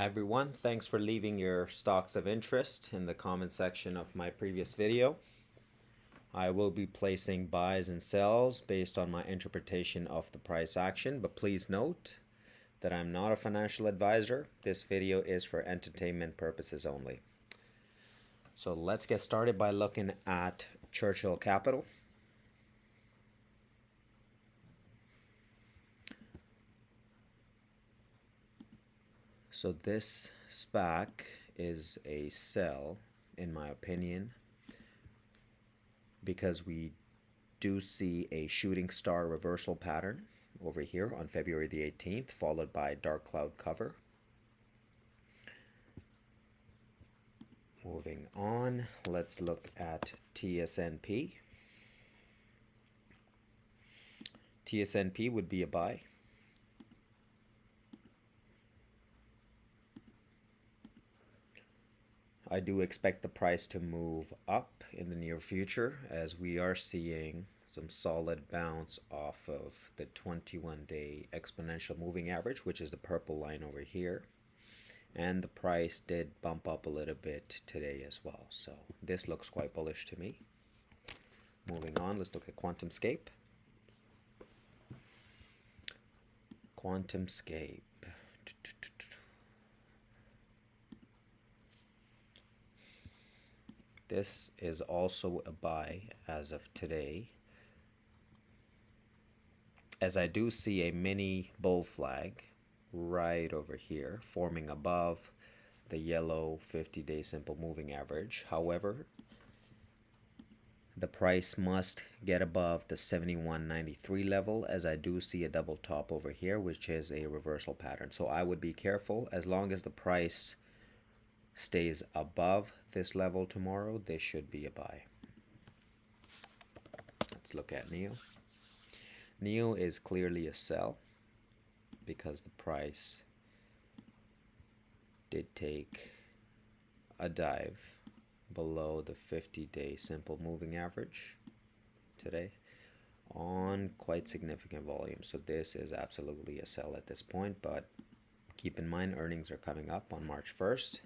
Hi everyone, thanks for leaving your stocks of interest in the comment section of my previous video. I will be placing buys and sells based on my interpretation of the price action, but please note that I'm not a financial advisor. This video is for entertainment purposes only. So let's get started by looking at Churchill Capital. So this SPAC is a sell, in my opinion, because we do see a shooting star reversal pattern over here on February the 18th, followed by dark cloud cover. Moving on, let's look at TSNP. TSNP would be a buy. I do expect the price to move up in the near future as we are seeing some solid bounce off of the 21-day exponential moving average, which is the purple line over here. And the price did bump up a little bit today as well. So this looks quite bullish to me. Moving on, let's look at QuantumScape. QuantumScape. This is also a buy as of today, as I do see a mini bull flag right over here forming above the yellow 50-day simple moving average. However, the price must get above the 71.93 level, as I do see a double top over here, which is a reversal pattern. So I would be careful. As long as the price stays above this level tomorrow, this should be a buy. Let's look at NIO. NIO is clearly a sell because the price did take a dive below the 50-day simple moving average today on quite significant volume. So this is absolutely a sell at this point, but keep in mind earnings are coming up on March 1st.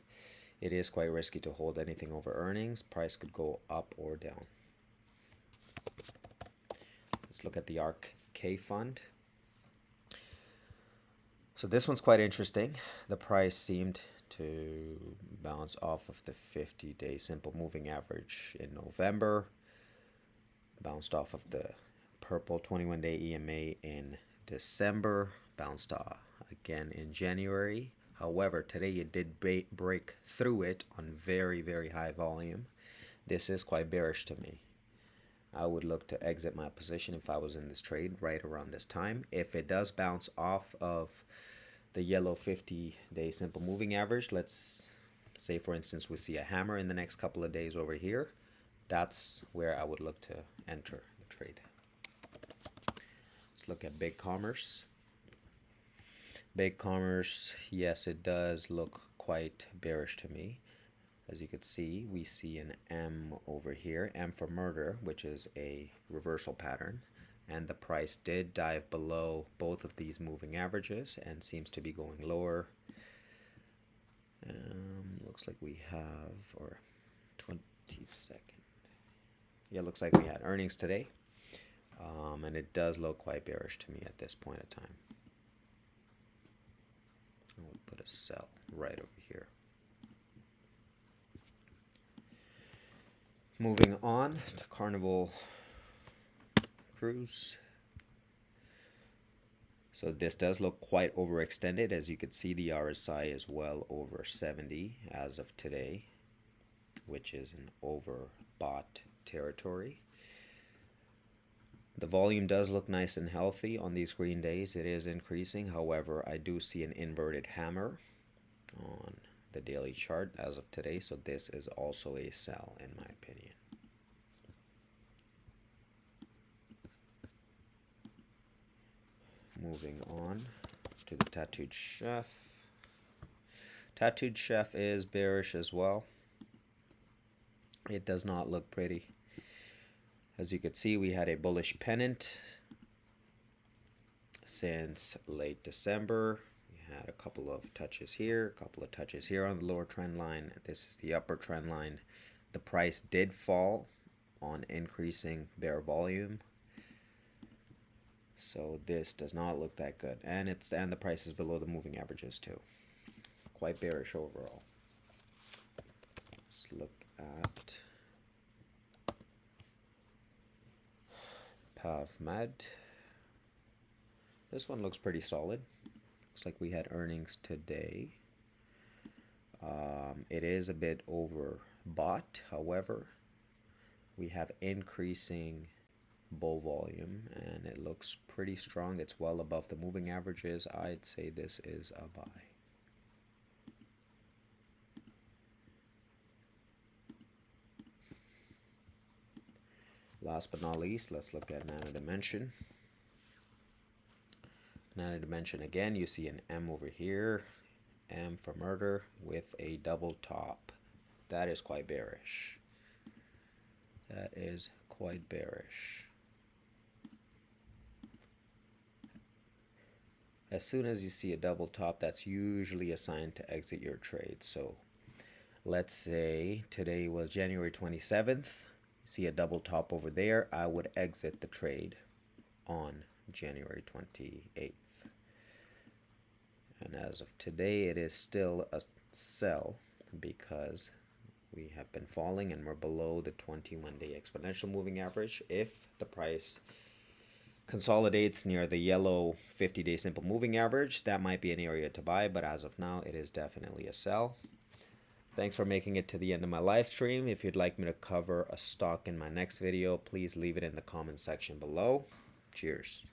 It is quite risky to hold anything over earnings. Price could go up or down. Let's look at the ARKK fund. So this one's quite interesting. The price seemed to bounce off of the 50-day simple moving average in November. Bounced off of the purple 21-day EMA in December. Bounced off again in January. However, today it did break through it on very, very high volume. This is quite bearish to me. I would look to exit my position if I was in this trade right around this time. If it does bounce off of the yellow 50-day simple moving average, let's say for instance we see a hammer in the next couple of days over here, that's where I would look to enter the trade. Let's look at BigCommerce. BigCommerce, yes, it does look quite bearish to me. As you can see, we see an M over here, M for murder, which is a reversal pattern. And the price did dive below both of these moving averages and seems to be going lower. Looks like we have, or 22nd. Yeah, looks like we had earnings today. And it does look quite bearish to me at this point in time. I'll put a sell right over here. Moving on to Carnival Cruise. So this does look quite overextended. As you can see, the RSI is well over 70 as of today, which is an overbought territory. The volume does look nice and healthy on these green days. It is increasing. However, I do see an inverted hammer on the daily chart as of today. So this is also a sell in my opinion. Moving on to the Tattooed Chef. Tattooed Chef is bearish as well. It does not look pretty. As you can see, we had a bullish pennant since late December. We had a couple of touches here, a couple of touches here on the lower trend line. This is the upper trend line. The price did fall on increasing bear volume, so this does not look that good, and the price is below the moving averages too. Quite bearish overall. Let's look at PAVM. This one looks pretty solid. Looks like we had earnings today. It is a bit overbought, however, we have increasing bull volume and it looks pretty strong. It's well above the moving averages. I'd say this is a buy. Last but not least, let's look at Nano Dimension. Nano Dimension, again, you see an M over here, M for murder with a double top. That is quite bearish. That is quite bearish. As soon as you see a double top, that's usually a sign to exit your trade. So let's say today was January 27th. See a double top over there, I would exit the trade on January 28th. And as of today, it is still a sell because we have been falling and we're below the 21-day exponential moving average. If the price consolidates near the yellow 50-day simple moving average, that might be an area to buy, but as of now, it is definitely a sell. Thanks for making it to the end of my live stream. If you'd like me to cover a stock in my next video, please leave it in the comment section below. Cheers.